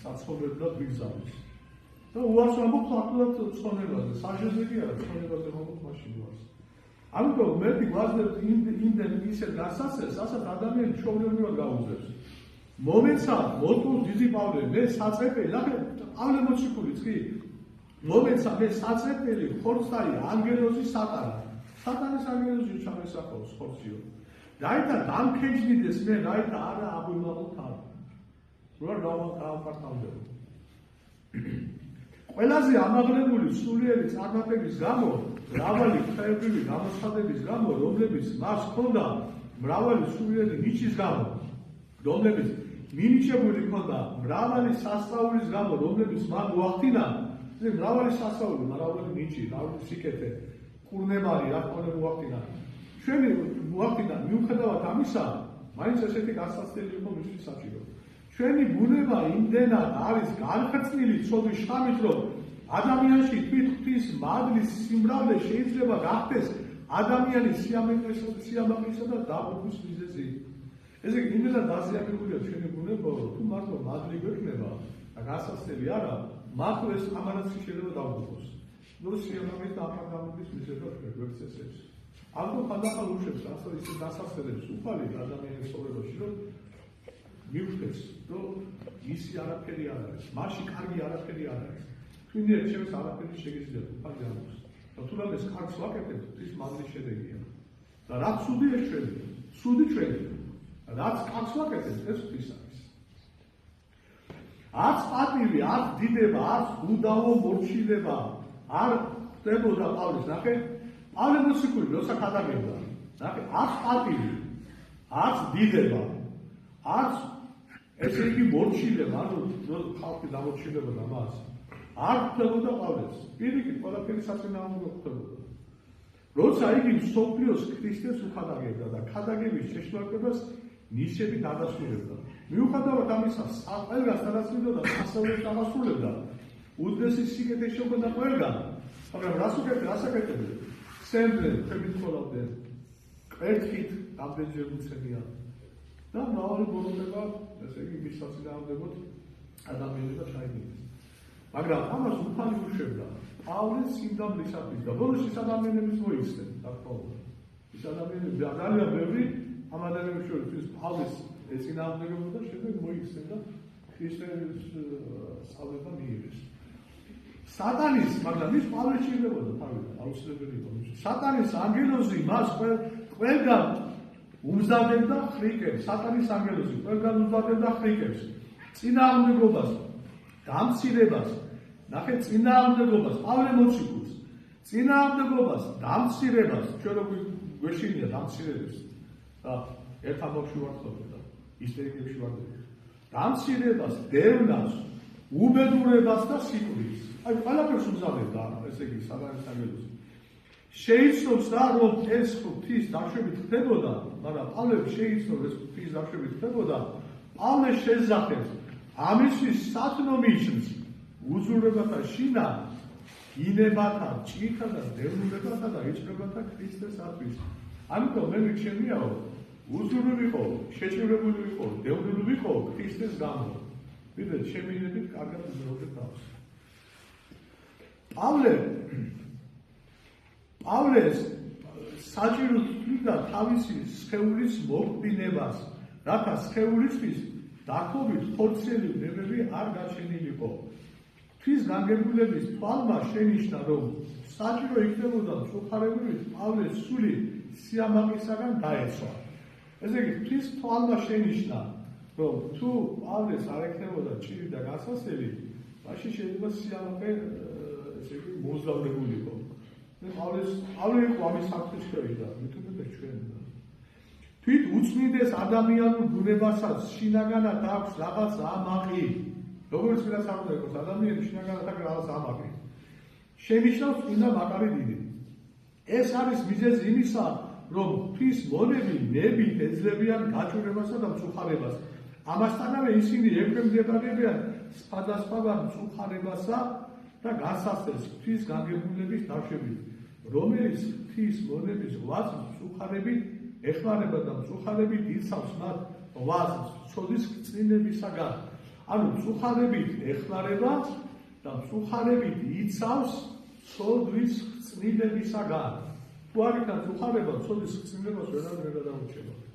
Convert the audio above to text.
საცხოვრებლად ვიგზავნის. და უარს ვამბობ ფაქტურად ცხოვრებაზე, საჟეზე არა, ცხოვრებაზე ვამბობ მაშინ უარს. ამიტომ მე ვიგვაძლევთ იმდენ ისე დასასწრებს, ასეთ ადამიანს ჩვეულებრივად გაუძლებს. მომეცა მოტულ დიდი პავლე, მე საწეპელი, ნახე, პავლე მოციქული წკი. მომეცა მე საწეპელი ხორცაი ანგელოზი სატანა. სატანის ანგელოზი ჩამესახავს ხორციო. რაითა დამქეჯნიდეს მე, რაითა არა აღვიმაღოთ არ. რა გავაკართავდება. ყველაზე ამაღლებული სულიერი წარმატების გამო, მრავალი ხეებრივი გამოცხადების გამო, რომლებიც მას ჰქონდა, მრავალი სულიერი ნიჩის გამო, რომლებიც მინიჭებული ჰქონდა, მრავალი სასწაულის გამო, რომლებიც მან მოახდინა, მრავალი სასწაული, მრავალი ნიჩი, მრავალი სიკეთე, კურნემარი, რა თქმა მოახდინა. ჩვენი მოახდინა, მიუხედავად ამისა, მაინც ესეთი გასაცდელი იყო მისთვის საჭირო. ჩვენი ბუნება იმდენად არის განხორციელებული ცოდვის შთამით, რომ ადამიანში თვითმფრთის მადლის სიმრავლე შეიძლება გახდეს ადამიანის სიამაყისა და დაღუპვის მიზეზი. ესე იგი, იმდენად დაზიანებულია ჩვენი ბუნება, რომ თუ მართლა მადლი გვექნება და გასაცდელი არა, მართლა ეს ამანაც შეიძლება დავუყოს. ნუ სიამაყის და აფრაგამობის მიზეზად გვექცესებს. ამიტომ ხანდახან უშვებს ასე ისე დასასწრებს უფალი ადამიანის ცხოვრებაში, რომ მიხვდეს, რომ ისი არაფერი არ არის, მასში კარგი არაფერი არ არის. თუნდაც ჩემს არაფერი შეგიძლია უფალი ამბობს. და თუ რამეს კარგს ვაკეთებ, ის მადლის შედეგია. და რაც ცუდი ეს ჩვენია, ცუდი ჩვენია. რაც კარგს ვაკეთებ, ეს ღვთის არის. არც პატივი, არც დიდება, არც უდავო მორჩილება არ ხდებოდა პავლეს, ნახე, პავლე მოციქული როცა ქადაგებდა, ნახე, არც პატივი, არც დიდება, არც ესე იგი მორჩილება, ანუ ხალხი დამორჩილებოდა მას. არ ხდებოდა პავლეს. პირიქით, ყველაფერი საწინააღმდეგო ხდებოდა. როცა იგი მსოფლიოს ქრისტეს უხადაგებდა და ქადაგების შეშმარკებას ნიშნებით ადასტურებდა. მიუხედავად ამისა, ყველგან სადასწრებდა, სასწაულებს აღასრულებდა. უდიდესი სიკეთე შეუქმნა ყველგან. მაგრამ რას აკეთებდა? სემდენ, ქვებით ხოლავდნენ, კვერთხით ამდენჯერ უცემია. და მრავალი ბოროტება, ესე იგი, მის საწინააღმდეგოდ ადამიანებმა ჩაიგდეს. მაგრამ ამას უფალი უშვებდა პავლეს სიმდაბლისათვის და ბოლოს ის ადამიანების მოიხსნა, რა თქმა უნდა. ის ადამიანები ძალიან ბევრი ამ ადამიანების შორის პავლეს ეწინააღმდეგებოდა და შემდეგ მოიხსნა და ქრისტეს სწავლება მიიღეს. სატანის, მაგრამ ის პავლეს ჭირდებოდა თავიდან, აუცილებელი იყო. სატანის ანგელოზი მას ყველგან უმზადებდა ხრიკებს, სატანის ანგელოზი ყველგან უმზადებდა ხრიკებს, წინააღმდეგობას, დამცირებას, ნახე, წინააღმდეგობას, პავლე მოციქულს, წინააღმდეგობას, დამცირებას, ჩვენ რო გვეშინია დამცირებას და ერთ ამბავში ვარცხავდა, ისტორიებში ვარდება. დამცირებას, დევნას, უბედურებას და სიკვდილს. აი, ყველაფერს უმზადებდა, ესე იგი, სატანის ანგელოზი. შეიცნობს რა, რომ ეს ღვთის დაშვებით ხდებოდა, მაგრამ პავლემ შეიცნობს ეს ღვთის დაშვებით ხდებოდა, პავლე შეძახებს ამისთვის სათნო მიიჩნს უზურებათა შინა, ინებათა, ჭირთა და დევნულებათა და იჭრებათა ქრისტესათვის. ამიტომ მე მირჩენიაო, უზურები ვიყო, შეჭირებული ვიყო, დევნული ვიყო ქრისტეს გამო. ვიდრე შემინებით კარგად უზრუნავდე თავს. პავლეს საჭირო თვლიდა თავისი სხეულის მოყდინებას, რათა სხეულისთვის დაქობით ხორციელი ვნებები არ გაჩენილიყო. ღვთის განგებულების თვალმა შენიშნა, რომ საჭირო იქნებოდა მწუხარებლივით პავლეს სული სიამაყისაგან დაეცვა. ესე იგი, ღვთის თვალმა შენიშნა, რომ თუ პავლეს არ ექნებოდა ჭირი და გასასწრელი, მაშინ შეიძლება სიამაყე ესე იგი მოუზავრებულიყო. პავლე იყო ამის საფრთხე და მithumetes ჩვენ. თვით უწმინდეს ადამიანურ ბუნებასაც შინაგანად აქვს რაღაც ამაყი. როგორც ვიღაც აღდა იყოს, ადამიანის შინაგანად აქვს რაღაც ამაყი. შენიშნავს წმინდა მაკარი დიდი. ეს არის მიზეზი იმისა, რომ ღვთის მონები ნებით ეძლებიან გაჭირებასა და მწუხარებას. ამასთანავე ისინი ეკვემდებარებიან სხვადასხვა მწუხარებასა და გასასწრებს ღვთის განგებულების დაშვებით, რომელიც ღვთის მონების ღვაწლს მწუხარებით ეხმარება და მწუხარებით იცავს მათ ვას ცოდის წინებისაგან. ანუ მწუხარებით ეხმარება და მწუხარებით იცავს ცოდვის წინებისაგან. თუ არ იქნება მწუხარება, ცოდის წინებას ვერავინ ვერ გადაურჩება.